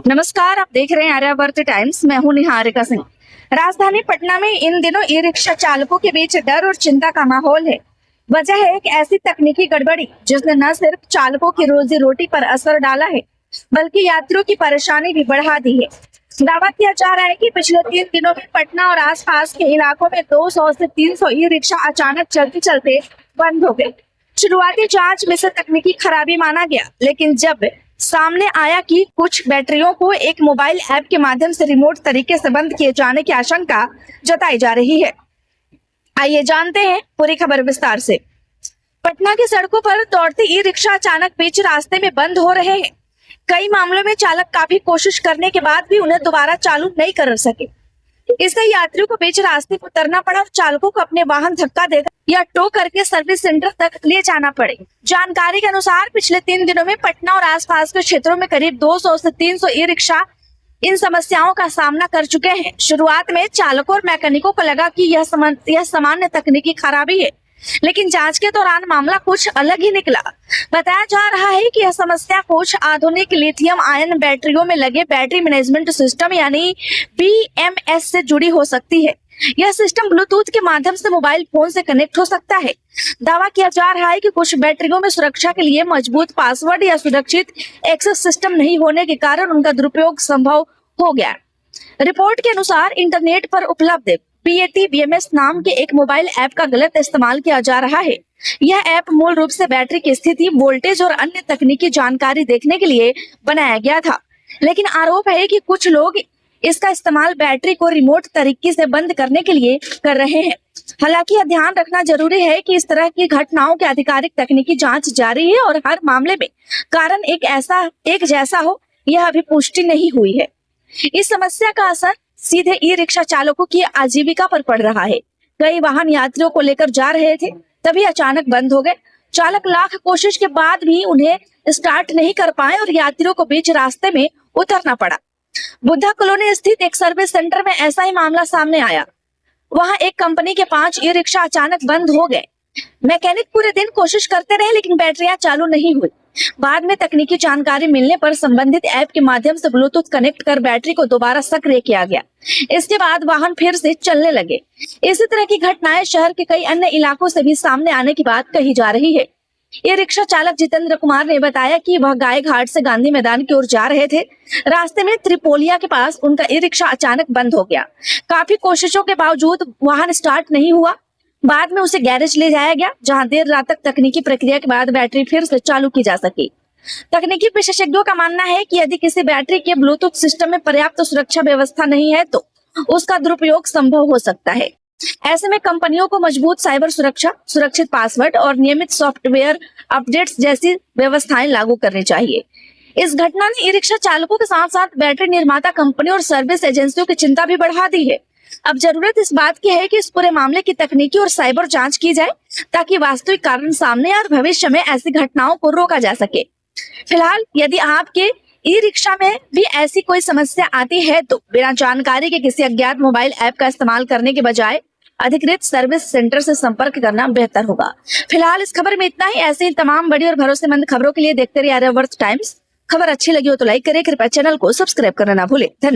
नमस्कार, आप देख रहे हैं आर्यावर्त टाइम्स। मैं हूं निहारिका सिंह। राजधानी पटना में इन दिनों ई रिक्शा चालकों के बीच डर और चिंता का माहौल है। वजह है एक ऐसी तकनीकी गड़बड़ी जिसने न सिर्फ चालकों की रोजी रोटी पर असर डाला है, बल्कि यात्रियों की परेशानी भी बढ़ा दी है। दावा किया जा रहा है कि पिछले 3 दिनों में पटना और आसपास के इलाकों में 200 से 300 ई रिक्शा अचानक चलते चलते बंद हो गए। शुरुआती जांच में से तकनीकी खराबी माना गया, लेकिन जब सामने आया कि कुछ बैटरियों को एक मोबाइल ऐप के माध्यम से रिमोट तरीके से बंद किए जाने की आशंका जताई जा रही है। आइए जानते हैं पूरी खबर विस्तार से। पटना की सड़कों पर दौड़ते ई रिक्शा अचानक बीच रास्ते में बंद हो रहे हैं। कई मामलों में चालक काफी कोशिश करने के बाद भी उन्हें दोबारा चालू नहीं कर सके। इससे यात्रियों को बीच रास्ते पर उतरना पड़ा और चालकों को अपने वाहन धक्का देकर या टो करके सर्विस सेंटर तक ले जाना पड़े। जानकारी के अनुसार पिछले 3 दिनों में पटना और आसपास के क्षेत्रों में करीब 200 से 300 ई रिक्शा इन समस्याओं का सामना कर चुके हैं। शुरुआत में चालकों और मैकेनिकों को लगा कि यह सामान्य तकनीकी खराबी है, लेकिन जांच के दौरान मामला कुछ अलग ही निकला। बताया जा रहा है कि यह समस्या कुछ आधुनिक लिथियम आयन बैटरियों में लगे बैटरी मैनेजमेंट सिस्टम यानी BMS से जुड़ी हो सकती है। यह सिस्टम ब्लूटूथ के माध्यम से मोबाइल फोन से कनेक्ट हो सकता है। दावा किया जा रहा है कि कुछ बैटरियों में सुरक्षा के लिए मजबूत पासवर्ड या सुरक्षित एक्सेस सिस्टम नहीं होने के कारण उनका दुरुपयोग संभव हो गया। रिपोर्ट के अनुसार इंटरनेट पर उपलब्ध PAT-BMS नाम के एक मोबाइल ऐप का गलत इस्तेमाल किया जा रहा है। यह ऐप मूल रूप से बैटरी की स्थिति, वोल्टेज और अन्य तकनीकी जानकारी देखने के लिए बनाया गया था, लेकिन आरोप है कि कुछ लोग इसका इस्तेमाल बैटरी को रिमोट तरीके से बंद करने के लिए कर रहे हैं। हालांकि यह ध्यान रखना जरूरी है कि इस तरह की घटनाओं की आधिकारिक तकनीकी जांच जारी है और हर मामले में कारण एक जैसा हो, यह अभी पुष्टि नहीं हुई है। इस समस्या का असर सीधे ई रिक्शा चालकों की आजीविका पर पड़ रहा है। कई वाहन यात्रियों को लेकर जा रहे थे, तभी अचानक बंद हो गए। चालक लाख कोशिश के बाद भी उन्हें स्टार्ट नहीं कर पाए और यात्रियों को बीच रास्ते में उतरना पड़ा। बुद्धा कॉलोनी स्थित एक सर्विस सेंटर में ऐसा ही मामला सामने आया। वहां एक कंपनी के 5 ई रिक्शा अचानक बंद हो गए। मैकेनिक पूरे दिन कोशिश करते रहे, लेकिन बैटरियां चालू नहीं हुई। बाद में तकनीकी जानकारी मिलने पर संबंधित ऐप के माध्यम से ब्लूटूथ कनेक्ट कर बैटरी को दोबारा सक्रिय किया गया। इसके बाद वाहन फिर से चलने लगे। इसी तरह की घटनाएं शहर के कई अन्य इलाकों से भी सामने आने की बात कही जा रही है। ये रिक्शा चालक जितेंद्र कुमार ने बताया कि वह गाय घाट से गांधी मैदान की ओर जा रहे थे। रास्ते में त्रिपोलिया के पास उनका ई रिक्शा अचानक बंद हो गया। काफी कोशिशों के बावजूद वाहन स्टार्ट नहीं हुआ। बाद में उसे गैरेज ले जाया गया, जहां देर रात तक तकनीकी प्रक्रिया के बाद बैटरी फिर से चालू की जा सकी। तकनीकी विशेषज्ञों का मानना है कि यदि किसी बैटरी के ब्लूटूथ सिस्टम में पर्याप्त सुरक्षा व्यवस्था नहीं है तो उसका दुरुपयोग संभव हो सकता है। ऐसे में कंपनियों को मजबूत साइबर सुरक्षा, सुरक्षित पासवर्ड और नियमित सॉफ्टवेयर अपडेट्स जैसी व्यवस्थाएं लागू करनी चाहिए। इस घटना ने ई रिक्शा चालकों के साथ साथ बैटरी निर्माता कंपनी और सर्विस एजेंसियों की चिंता भी बढ़ा दी है। अब जरूरत इस बात की है कि इस पूरे मामले की तकनीकी और साइबर जांच की जाए, ताकि वास्तविक कारण सामने आए और भविष्य में ऐसी घटनाओं को रोका जा सके। फिलहाल यदि आपके ई रिक्शा में भी ऐसी कोई समस्या आती है तो बिना जानकारी के किसी अज्ञात मोबाइल ऐप का इस्तेमाल करने के बजाय अधिकृत सर्विस सेंटर से संपर्क करना बेहतर होगा। फिलहाल इस खबर में इतना ही। ऐसे ही तमाम बड़ी और भरोसेमंद खबरों के लिए देखते रहिए आर्यावर्त टाइम्स। खबर अच्छी लगी हो तो लाइक करें, कृपया चैनल को सब्सक्राइब करना ना भूलें। धन्यवाद।